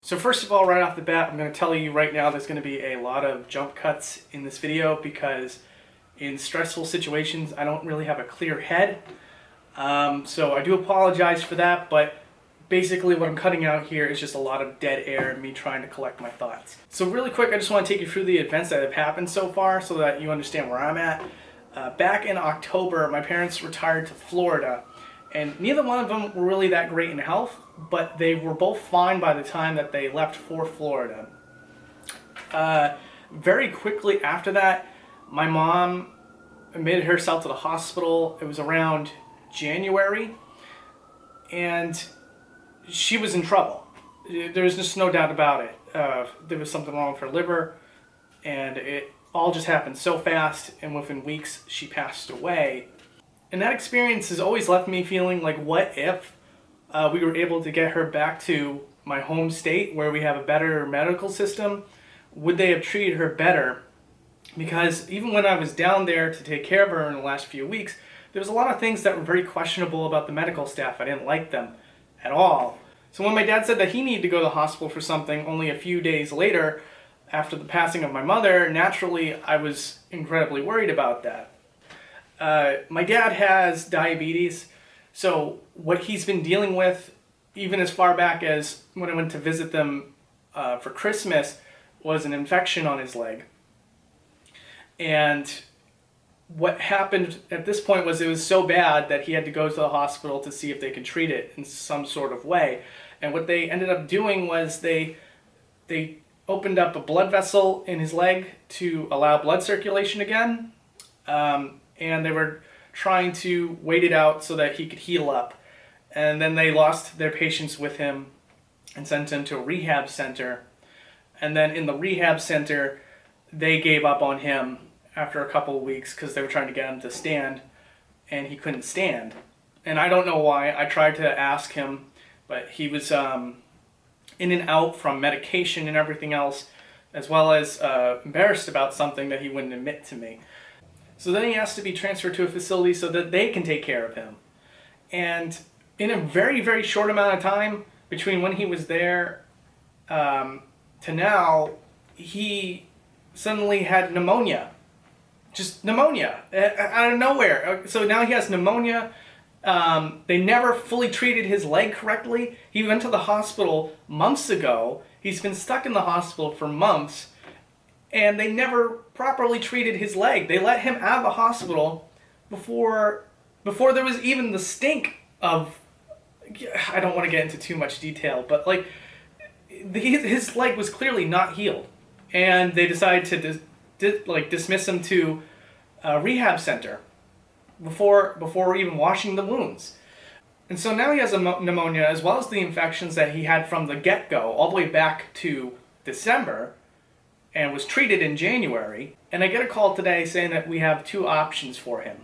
So first of all, right off the bat, I'm going to tell you right now there's going to be a lot of jump cuts in this video because in stressful situations I don't really have a clear head. So I do apologize for that, but basically what I'm cutting out here is just a lot of dead air and me trying to collect my thoughts. So really quick, I just want to take you through the events that have happened so far so that you understand where I'm at. Back in October, my parents retired to Florida, and neither one of them were really that great in health, but they were both fine by the time that they left for Florida. Very quickly after that, my mom admitted herself to the hospital. It was around January, and she was in trouble. There's just no doubt about it. There was something wrong with her liver, and it all just happened so fast, and within weeks she passed away. And that experience has always left me feeling like, what if we were able to get her back to my home state where we have a better medical system? Would they have treated her better? Because even when I was down there to take care of her in the last few weeks, there was a lot of things that were very questionable about the medical staff. I didn't like them at all. So when my dad said that he needed to go to the hospital for something only a few days later, after the passing of my mother, naturally I was incredibly worried about that. My dad has diabetes, so what he's been dealing with, even as far back as when I went to visit them for Christmas, was an infection on his leg. And what happened at this point was it was so bad that he had to go to the hospital to see if they could treat it in some sort of way. And what they ended up doing was they opened up a blood vessel in his leg to allow blood circulation again. And they were trying to wait it out so that he could heal up. And then they lost their patience with him and sent him to a rehab center. And then in the rehab center, they gave up on him after a couple of weeks because they were trying to get him to stand, and he couldn't stand. And I don't know why. I tried to ask him, but he was in and out from medication and everything else, as well as embarrassed about something that he wouldn't admit to me. So then he has to be transferred to a facility so that they can take care of him. And in a very, very short amount of time, between when he was there to now, he suddenly had pneumonia. Just pneumonia out of nowhere. So now he has pneumonia. They never fully treated his leg correctly. He went to the hospital months ago. He's been stuck in the hospital for months, and they never properly treated his leg. They let him out of the hospital before there was even the stink of, I don't want to get into too much detail, but like his leg was clearly not healed, and they decided to dismiss him to a rehab center before even washing the wounds. And so now he has a pneumonia, as well as the infections that he had from the get-go all the way back to December, and was treated in January. And I get a call today saying that we have two options for him.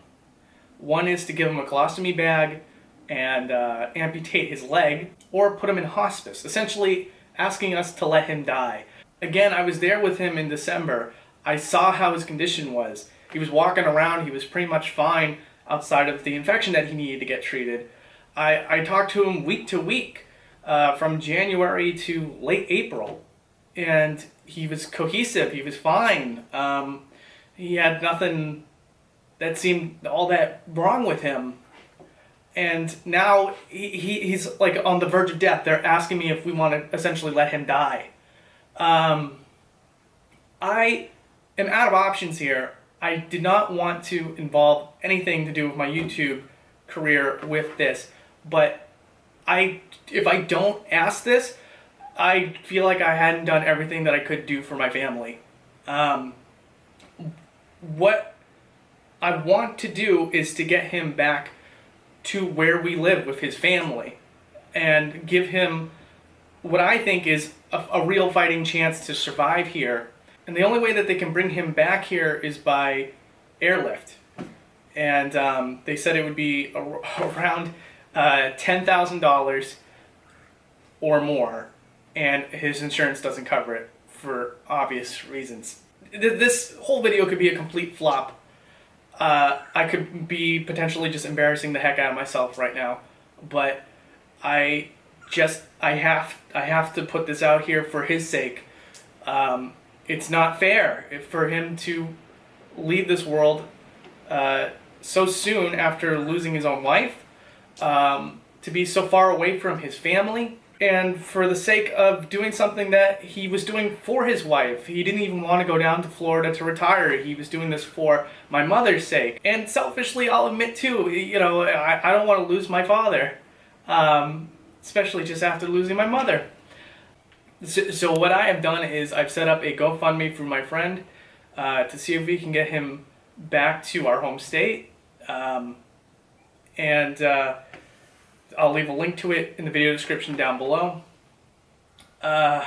One is to give him a colostomy bag and amputate his leg, or put him in hospice, essentially asking us to let him die. Again, I was there with him in December. I saw how his condition was. He was walking around, he was pretty much fine outside of the infection that he needed to get treated. I talked to him week to week, from January to late April, and he was cohesive, he was fine. He had nothing that seemed all that wrong with him. And now he's like on the verge of death. They're asking me if we want to essentially let him die. I am out of options here. I did not want to involve anything to do with my YouTube career with this, but if I don't ask this, I feel like I hadn't done everything that I could do for my family. What I want to do is to get him back to where we live with his family and give him what I think is a real fighting chance to survive here. And the only way that they can bring him back here is by airlift. And they said it would be around $10,000 or more, and his insurance doesn't cover it for obvious reasons. This whole video could be a complete flop. I could be potentially just embarrassing the heck out of myself right now, but I I have to put this out here for his sake. It's not fair for him to leave this world so soon after losing his own wife, to be so far away from his family, and for the sake of doing something that he was doing for his wife. He didn't even want to go down to Florida to retire. He was doing this for my mother's sake. And selfishly, I'll admit too, I don't want to lose my father, especially just after losing my mother. So what I have done is I've set up a GoFundMe for my friend to see if we can get him back to our home state. And I'll leave a link to it in the video description down below. And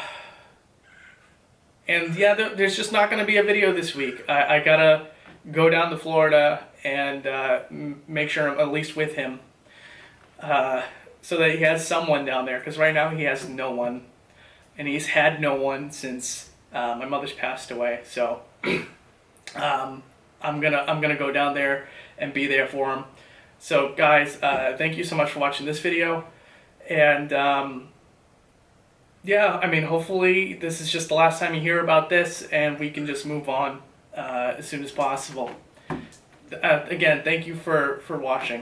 yeah, there's just not going to be a video this week. I gotta go down to Florida and make sure I'm at least with him, so that he has someone down there, because right now he has no one. And he's had no one since my mother's passed away. So I'm gonna go down there and be there for him. So guys, thank you so much for watching this video. And yeah, I mean, hopefully this is just the last time you hear about this, and we can just move on as soon as possible. Again, thank you for watching.